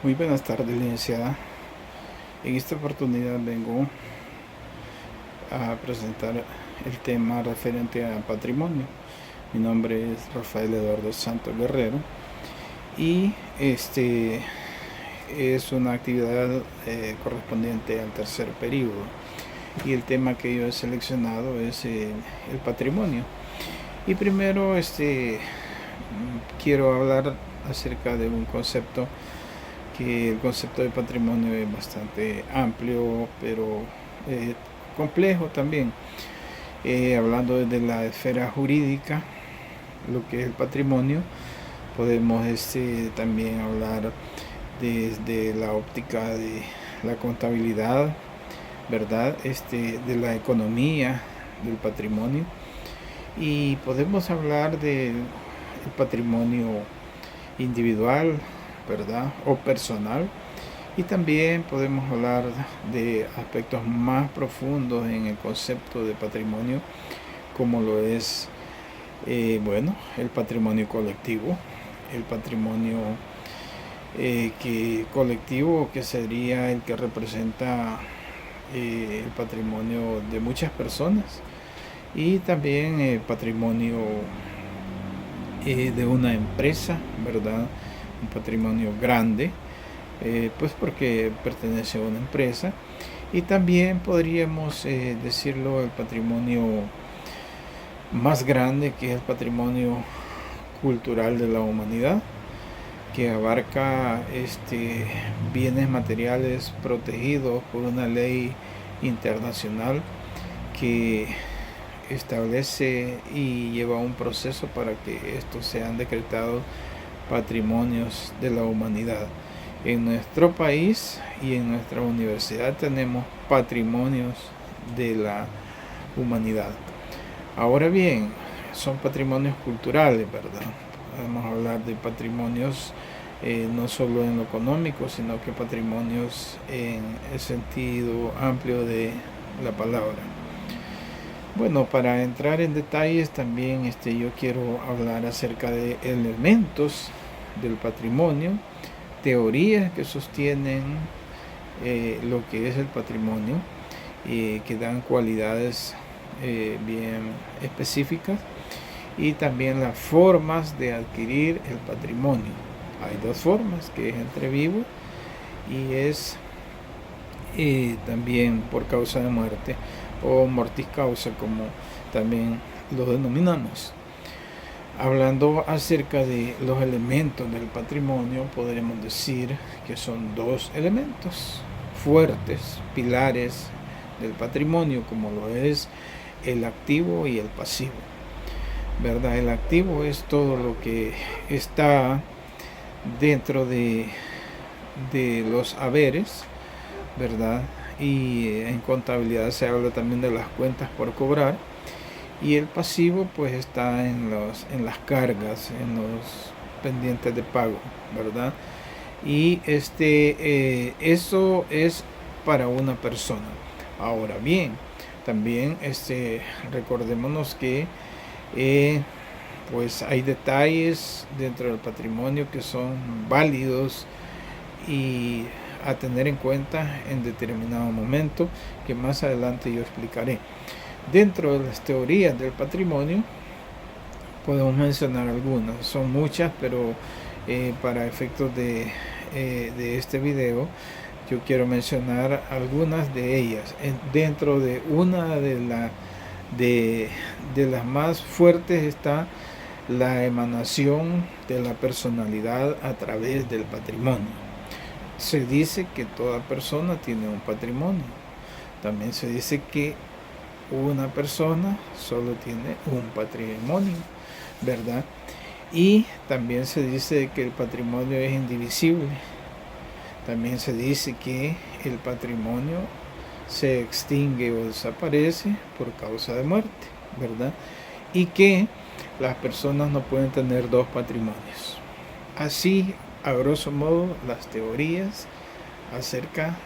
Muy buenas tardes, licenciada. En esta oportunidad vengo a presentar el tema referente a patrimonio. Mi nombre es Rafael Eduardo Santos Guerrero y este es una actividad correspondiente al tercer periodo. Y el tema que yo he seleccionado es el patrimonio. Y primero quiero hablar acerca de un concepto, que el concepto de patrimonio es bastante amplio, pero complejo también. Hablando desde la esfera jurídica, lo que es el patrimonio, podemos también hablar desde la óptica de la contabilidad, ¿verdad? De la economía del patrimonio, y podemos hablar del patrimonio individual, ¿verdad? O personal. Y también podemos hablar de aspectos más profundos en el concepto de patrimonio, como lo es, el patrimonio colectivo, el patrimonio colectivo, que sería el que representa el patrimonio de muchas personas, y también el patrimonio de una empresa, ¿verdad? Un patrimonio grande, pues porque pertenece a una empresa. Y también podríamos decirlo, el patrimonio más grande, que es el patrimonio cultural de la humanidad, que abarca bienes materiales protegidos por una ley internacional que establece y lleva un proceso para que estos sean decretados patrimonios de la humanidad. En nuestro país y en nuestra universidad tenemos patrimonios de la humanidad. Ahora bien, son patrimonios culturales, ¿verdad? Podemos hablar de patrimonios no solo en lo económico, sino que patrimonios en el sentido amplio de la palabra. Bueno, para entrar en detalles también yo quiero hablar acerca de elementos del patrimonio, teorías que sostienen lo que es el patrimonio, que dan cualidades bien específicas, y también las formas de adquirir el patrimonio. Hay dos formas, que es entre vivo y es también por causa de muerte, o mortis causa, como también lo denominamos. Hablando acerca de los elementos del patrimonio, podremos decir que son dos elementos fuertes, pilares del patrimonio, como lo es el activo y el pasivo, ¿verdad? El activo es todo lo que está dentro de los haberes, ¿verdad? Y en contabilidad se habla también de las cuentas por cobrar. Y el pasivo pues está en las cargas, en los pendientes de pago, ¿verdad? Y eso es para una persona. Ahora bien, también recordémonos que pues hay detalles dentro del patrimonio que son válidos y a tener en cuenta en determinado momento, que más adelante yo explicaré. Dentro de las teorías del patrimonio podemos mencionar algunas, son muchas, pero para efectos de este video yo quiero mencionar algunas de ellas. Dentro de una de las más fuertes está la emanación de la personalidad a través del patrimonio. Se dice que toda persona tiene un patrimonio. También se dice que una persona solo tiene un patrimonio, ¿verdad? Y también se dice que el patrimonio es indivisible. También se dice que el patrimonio se extingue o desaparece por causa de muerte, ¿verdad? Y que las personas no pueden tener dos patrimonios. Así, a grosso modo, las teorías acerca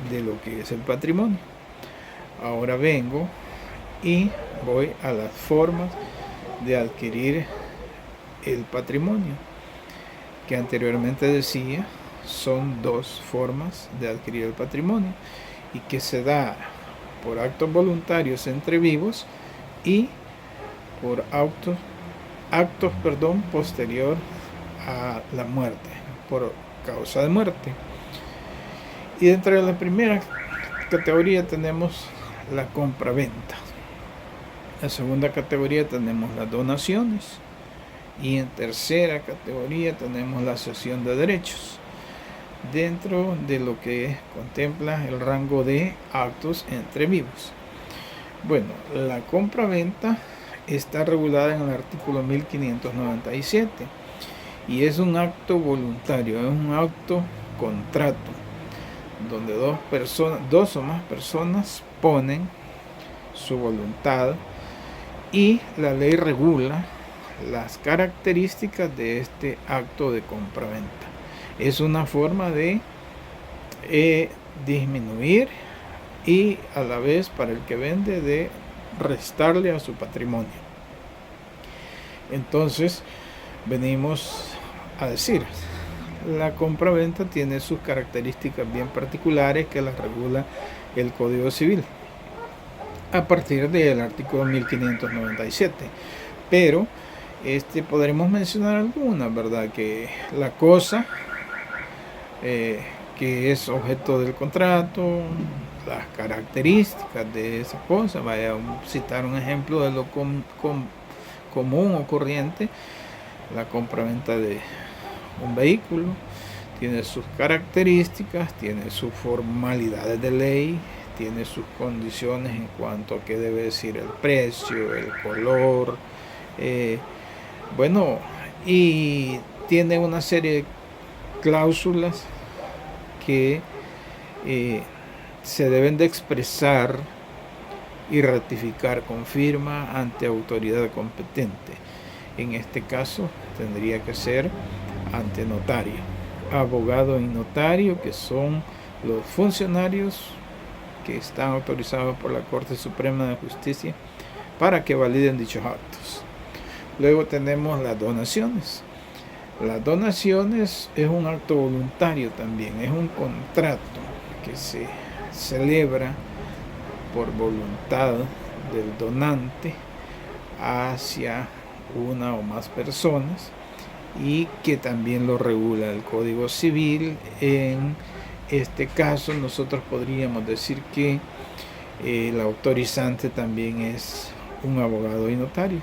de lo que es el patrimonio. Ahora vengo y voy a las formas de adquirir el patrimonio, que anteriormente decía son dos formas de adquirir el patrimonio y que se da por actos voluntarios entre vivos y por posterior a la muerte, por causa de muerte. Y dentro de la primera categoría tenemos la compra-venta. En segunda categoría tenemos las donaciones. Y en tercera categoría tenemos la cesión de derechos, dentro de lo que contempla el rango de actos entre vivos. Bueno, la compra-venta está regulada en el artículo 1597 y es un acto voluntario, es un acto contrato, donde dos o más personas ponen su voluntad y la ley regula las características de este acto de compra-venta. Es una forma de disminuir y a la vez para el que vende de restarle a su patrimonio. Entonces venimos a decir, la compra-venta tiene sus características bien particulares que las regula el Código Civil a partir del artículo 1597, pero podremos mencionar algunas, ¿verdad? Que la cosa que es objeto del contrato, las características de esa cosa. Vaya a citar un ejemplo de lo común o corriente. La compra-venta de un vehículo tiene sus características, tiene sus formalidades de ley, tiene sus condiciones en cuanto a qué debe decir el precio, el color, y tiene una serie de cláusulas que se deben de expresar y ratificar con firma ante autoridad competente. En este caso tendría que ser ante notario, abogado y notario, que son los funcionarios que están autorizados por la Corte Suprema de Justicia para que validen dichos actos. Luego tenemos las donaciones. Las donaciones es un acto voluntario también, es un contrato que se celebra por voluntad del donante hacia una o más personas y que también lo regula el Código Civil. En este caso nosotros podríamos decir que el autorizante también es un abogado y notario,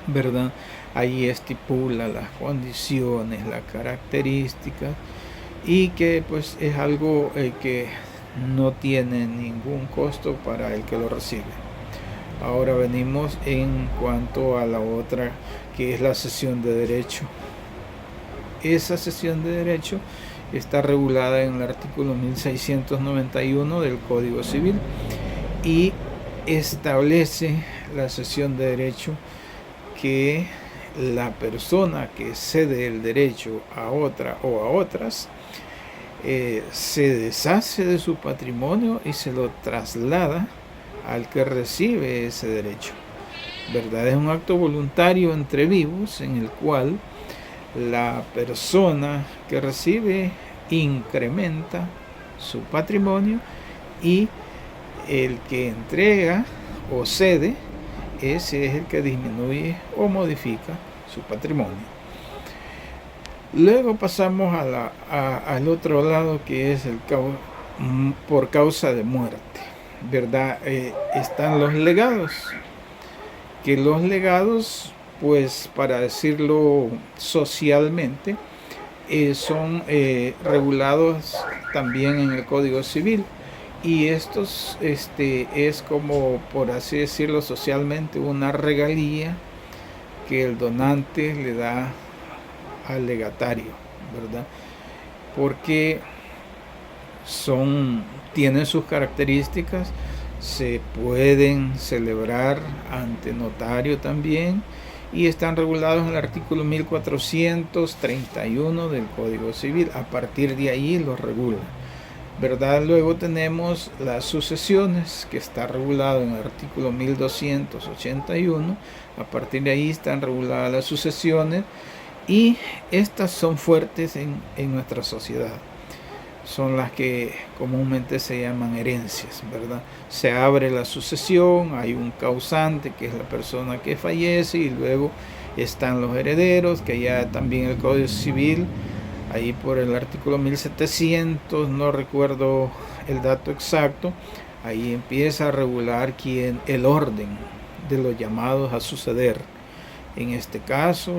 ¿verdad? Ahí estipula las condiciones, las características y que pues es algo que no tiene ningún costo para el que lo recibe. Ahora venimos en cuanto a la otra, que es la cesión de derecho. Esa cesión de derecho está regulada en el artículo 1691 del Código Civil y establece la cesión de derecho que la persona que cede el derecho a otra o a otras se deshace de su patrimonio y se lo traslada al que recibe ese derecho, ¿verdad? Es un acto voluntario entre vivos en el cual la persona que recibe incrementa su patrimonio y el que entrega o cede, ese es el que disminuye o modifica su patrimonio. Luego pasamos al otro lado, que es por causa de muerte, ¿verdad? Están los legados, que los legados, pues para decirlo socialmente, son regulados también en el Código Civil, y estos es como, por así decirlo socialmente, una regalía que el donante le da al legatario, ¿verdad? Porque tienen sus características, se pueden celebrar ante notario también y están regulados en el artículo 1431 del Código Civil. A partir de ahí los regula, ¿verdad? Luego tenemos las sucesiones, que está regulado en el artículo 1281. A partir de ahí están reguladas las sucesiones Y estas son fuertes en nuestra sociedad. Son las que comúnmente se llaman herencias, ¿verdad? Se abre la sucesión, hay un causante que es la persona que fallece y luego están los herederos, que ya también el Código Civil, ahí por el artículo 1700, no recuerdo el dato exacto, ahí empieza a regular el orden de los llamados a suceder. En este caso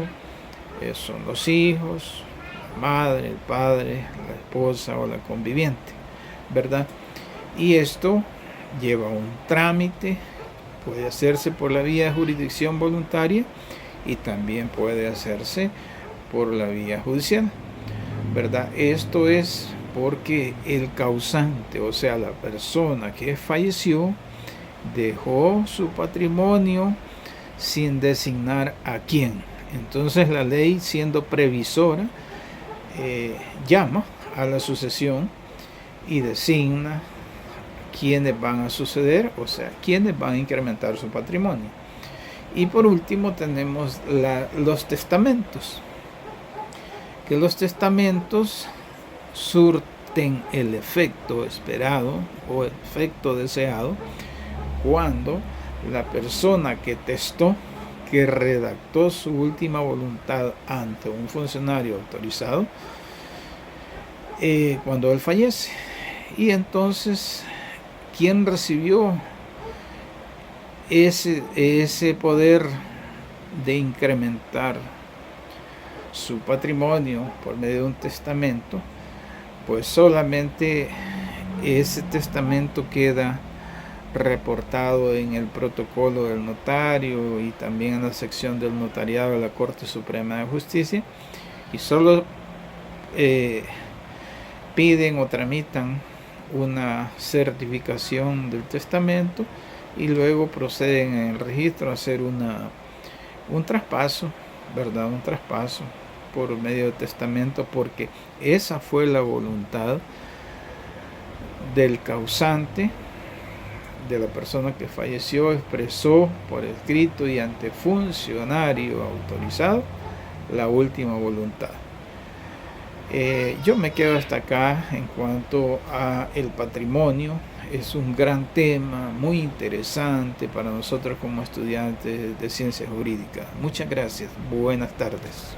son los hijos, la madre, el padre, la esposa o la conviviente, ¿verdad? Y esto lleva un trámite, puede hacerse por la vía de jurisdicción voluntaria y también puede hacerse por la vía judicial, ¿verdad? Esto es porque el causante, o sea, la persona que falleció, dejó su patrimonio sin designar a quién. Entonces la ley, siendo previsora, llama a la sucesión y designa quiénes van a suceder, o sea, quiénes van a incrementar su patrimonio. Y por último tenemos los testamentos, que los testamentos surten el efecto esperado o el efecto deseado cuando la persona que testó, que redactó su última voluntad ante un funcionario autorizado, cuando él fallece. Y entonces, ¿quién recibió ese poder de incrementar su patrimonio por medio de un testamento? Pues solamente ese testamento queda reportado en el protocolo del notario y también en la sección del notariado de la Corte Suprema de Justicia, y solo piden o tramitan una certificación del testamento y luego proceden en el registro a hacer un traspaso, ¿verdad? Un traspaso por medio del testamento, porque esa fue la voluntad del causante, de la persona que falleció, expresó por escrito y ante funcionario autorizado la última voluntad. Yo me quedo hasta acá en cuanto a el patrimonio. Es un gran tema, muy interesante para nosotros como estudiantes de ciencias jurídicas. Muchas gracias, buenas tardes.